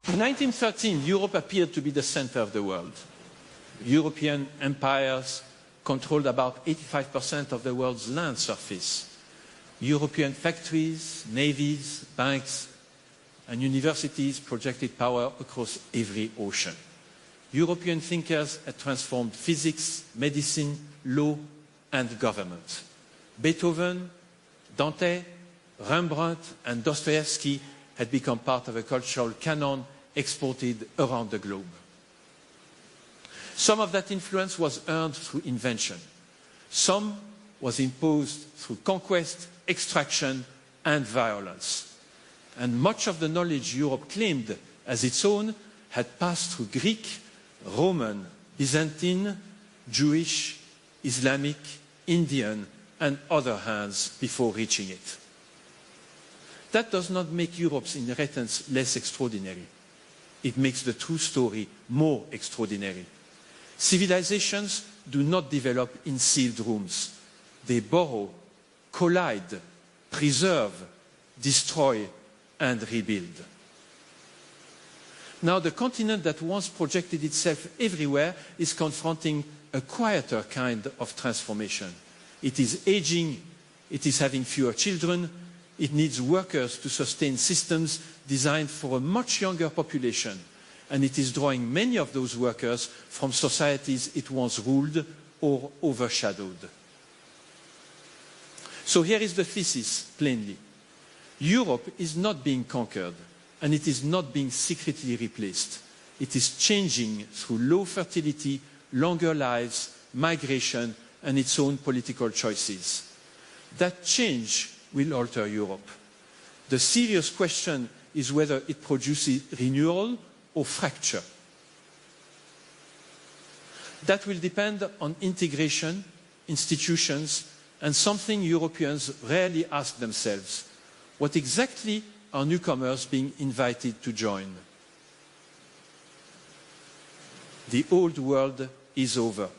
In 1913, Europe appeared to be the center of the world. European empires controlled about 85% of the world's land surface. European factories, navies, banks, and universities projected power across every ocean. European thinkers had transformed physics, medicine, law, and government. Beethoven, Dante, Rembrandt, and Dostoevsky had become part of a cultural canon exported around the globe. Some of that influence was earned through invention. Some was imposed through conquest, extraction, and violence. And much of the knowledge Europe claimed as its own had passed through Greek, Roman, Byzantine, Jewish, Islamic, Indian, and other hands before reaching it. That does not make Europe's inheritance less extraordinary. It makes the true story more extraordinary. Civilizations do not develop in sealed rooms. They borrow, collide, preserve, destroy, and rebuild. Now, the continent that once projected itself everywhere is confronting a quieter kind of transformation. It is aging, it is having fewer children, it needs workers to sustain systems designed for a much younger population, and it is drawing many of those workers from societies it once ruled or overshadowed. So here is the thesis, plainly. Europe is not being conquered, and it is not being secretly replaced. It is changing through low fertility, longer lives, migration, and its own political choices. That change will alter Europe. The serious question is whether it produces renewal or fracture. That will depend on integration, institutions, and something Europeans rarely ask themselves: what exactly are newcomers being invited to join? The old world is over.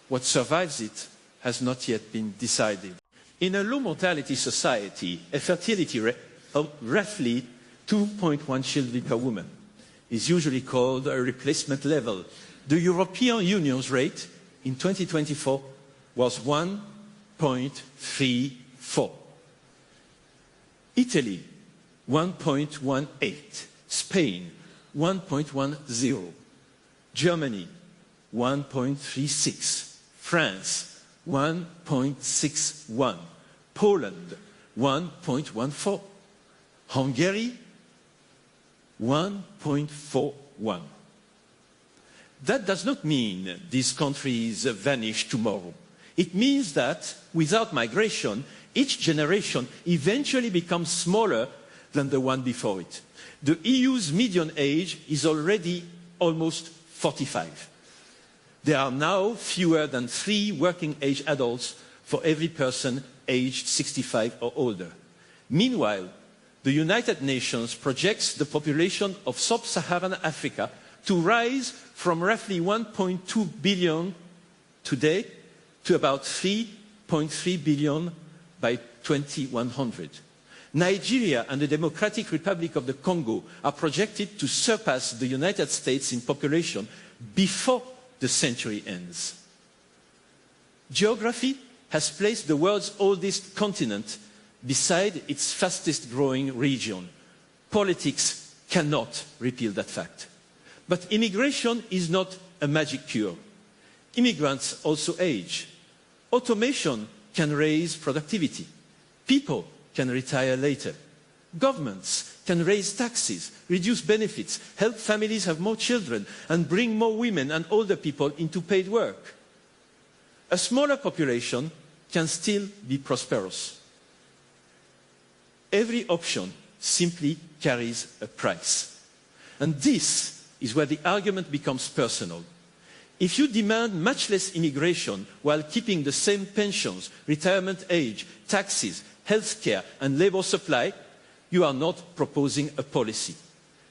What survives it has not yet been decided. In a low-mortality society, a fertility rate of roughly 2.1 children per woman is usually called a replacement level. The European Union's rate in 2024 was 1.34. Italy, 1.18. Spain, 1.10. Germany, 1.36. France, 1.61. Poland, 1.14. Hungary, 1.41. That does not mean these countries vanish tomorrow. It means that without migration, each generation eventually becomes smaller than the one before it. The EU's median age is already almost 45. There are now fewer than 3 working-age adults for every person aged 65 or older. Meanwhile, the United Nations projects the population of sub-Saharan Africa to rise from roughly 1.2 billion today to about 3.3 billion by 2100. Nigeria and the Democratic Republic of the Congo are projected to surpass the United States in population before the century ends. Geography has placed the world's oldest continent beside its fastest growing region. Politics cannot repeal that fact. But immigration is not a magic cure. Immigrants also age. Automation can raise productivity. People can retire later. Governments can raise taxes, reduce benefits, help families have more children, and bring more women and older people into paid work. A smaller population can still be prosperous. Every option simply carries a price. And this is where the argument becomes personal. If you demand much less immigration while keeping the same pensions, retirement age, taxes, healthcare, and labor supply, you are not proposing a policy.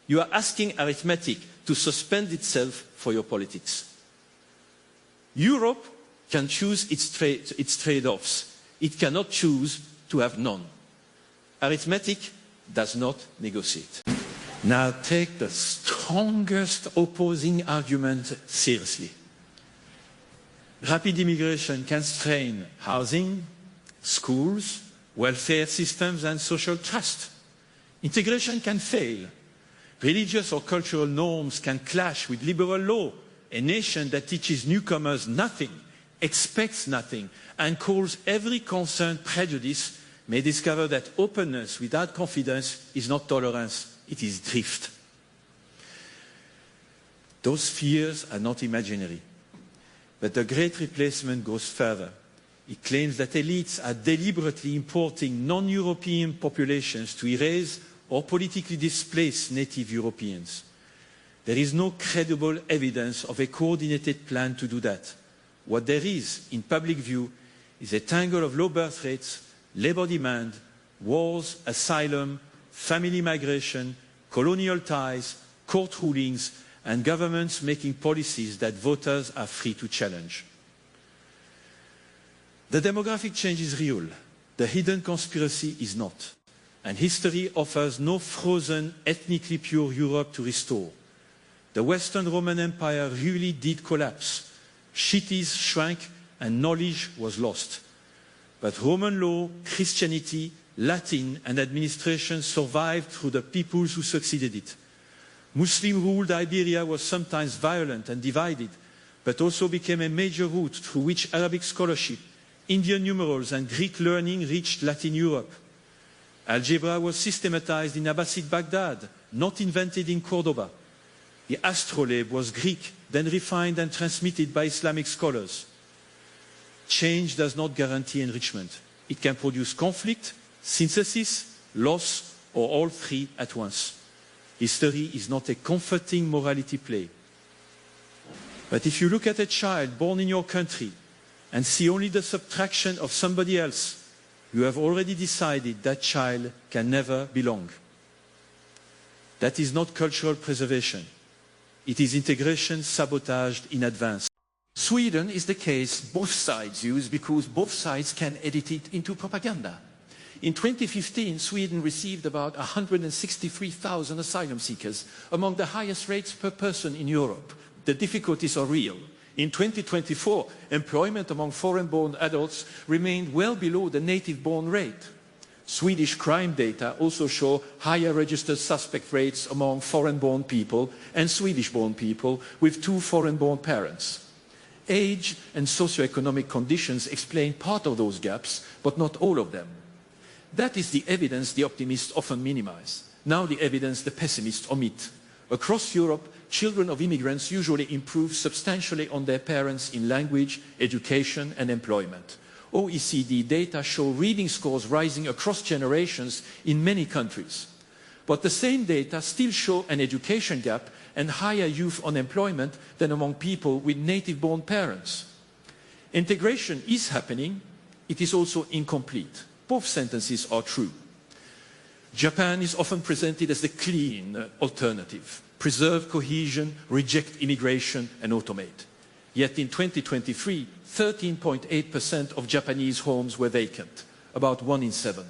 You are asking arithmetic to suspend itself for your politics. Europe can choose its trade-offs. It cannot choose to have none. Arithmetic does not negotiate. Now take the strongest opposing argument seriously. Rapid immigration can strain housing, schools, welfare systems, and social trust. Integration can fail. Religious or cultural norms can clash with liberal law. A nation that teaches newcomers nothing, expects nothing, and calls every concern prejudice may discover that openness without confidence is not tolerance, it is drift. Those fears are not imaginary. But the Great Replacement goes further. It claims that elites are deliberately importing non-European populations to erase or politically displace native Europeans. There is no credible evidence of a coordinated plan to do that. What there is, in public view, is a tangle of low birth rates, labor demand, wars, asylum, family migration, colonial ties, court rulings, and governments making policies that voters are free to challenge. The demographic change is real. The hidden conspiracy is not. And history offers no frozen, ethnically pure Europe to restore. The Western Roman Empire really did collapse. Cities shrank and knowledge was lost. But Roman law, Christianity, Latin, and administration survived through the peoples who succeeded it. Muslim-ruled Iberia was sometimes violent and divided, but also became a major route through which Arabic scholarship, Indian numerals, and Greek learning reached Latin Europe. Algebra was systematized in Abbasid Baghdad, not invented in Cordoba. The astrolabe was Greek, then refined and transmitted by Islamic scholars. Change does not guarantee enrichment. It can produce conflict, synthesis, loss, or all three at once. History is not a comforting morality play. But if you look at a child born in your country and see only the subtraction of somebody else, you have already decided that child can never belong. That is not cultural preservation. It is integration sabotaged in advance. Sweden is the case both sides use because both sides can edit it into propaganda. In 2015, Sweden received about 163,000 asylum seekers, among the highest rates per person in Europe. The difficulties are real. In 2024, employment among foreign-born adults remained well below the native-born rate. Swedish crime data also show higher registered suspect rates among foreign-born people and Swedish-born people with two foreign-born parents. Age and socioeconomic conditions explain part of those gaps, but not all of them. That is the evidence the optimists often minimize. Now the evidence the pessimists omit. Across Europe, children of immigrants usually improve substantially on their parents in language, education, and employment. OECD data show reading scores rising across generations in many countries. But the same data still show an education gap and higher youth unemployment than among people with native-born parents. Integration is happening, it is also incomplete. Both sentences are true. Japan is often presented as the clean alternative. Preserve cohesion, reject immigration, and automate. Yet in 2023, 13.8% of Japanese homes were vacant, about 1 in 7.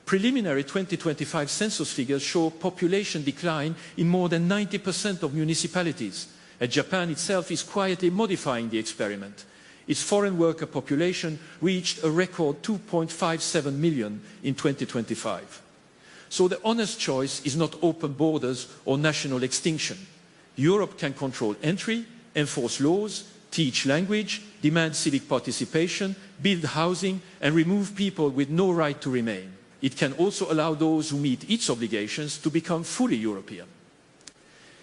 Preliminary 2025 census figures show population decline in more than 90% of municipalities, and Japan itself is quietly modifying the experiment. Its foreign worker population reached a record 2.57 million in 2025. So the honest choice is not open borders or national extinction. Europe can control entry, enforce laws, teach language, demand civic participation, build housing, and remove people with no right to remain. It can also allow those who meet its obligations to become fully European.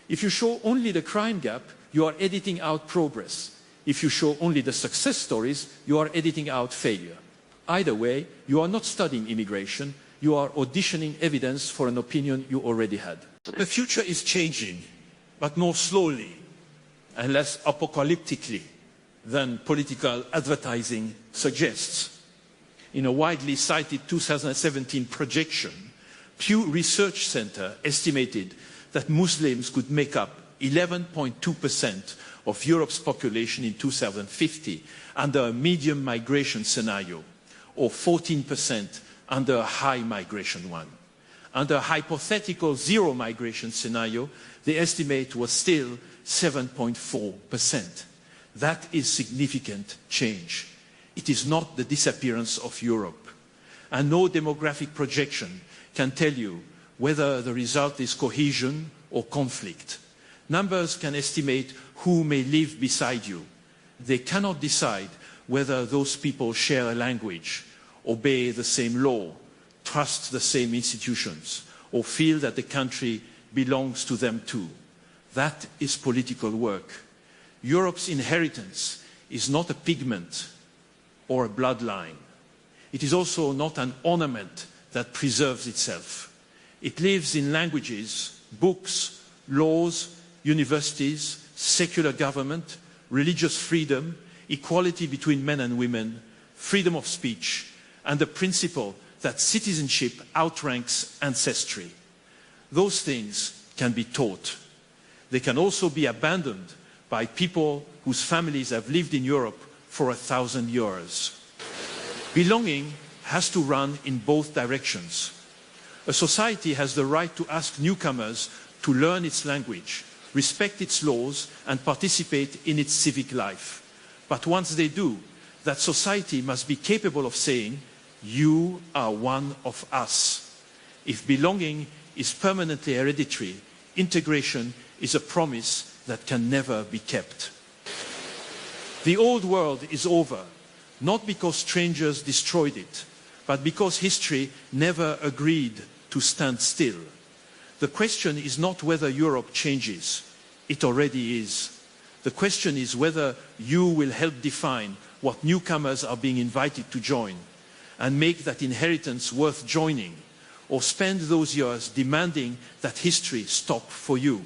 If you show only the crime gap, you are editing out progress. If you show only the success stories, you are editing out failure. Either way, you are not studying immigration, you are auditioning evidence for an opinion you already had. The future is changing, but more slowly and less apocalyptically than political advertising suggests. In a widely cited 2017 projection, Pew Research Center estimated that Muslims could make up 11.2% of Europe's population in 2050 under a medium migration scenario, or 14% under a high migration one. Under a hypothetical zero migration scenario, the estimate was still 7.4%. That is significant change. It is not the disappearance of Europe. And no demographic projection can tell you whether the result is cohesion or conflict. Numbers can estimate who may live beside you. They cannot decide whether those people share a language, obey the same law, trust the same institutions, or feel that the country belongs to them too. That is political work. Europe's inheritance is not a pigment or a bloodline. It is also not an ornament that preserves itself. It lives in languages, books, laws, universities, secular government, religious freedom, equality between men and women, freedom of speech, and the principle that citizenship outranks ancestry. Those things can be taught. They can also be abandoned by people whose families have lived in Europe for 1,000 years. Belonging has to run in both directions. A society has the right to ask newcomers to learn its language, respect its laws, and participate in its civic life. But once they do, that society must be capable of saying, "You are one of us." If belonging is permanently hereditary, integration is a promise that can never be kept. The old world is over, not because strangers destroyed it, but because history never agreed to stand still. The question is not whether Europe changes. It already is. The question is whether you will help define what newcomers are being invited to join and make that inheritance worth joining, or spend those years demanding that history stop for you.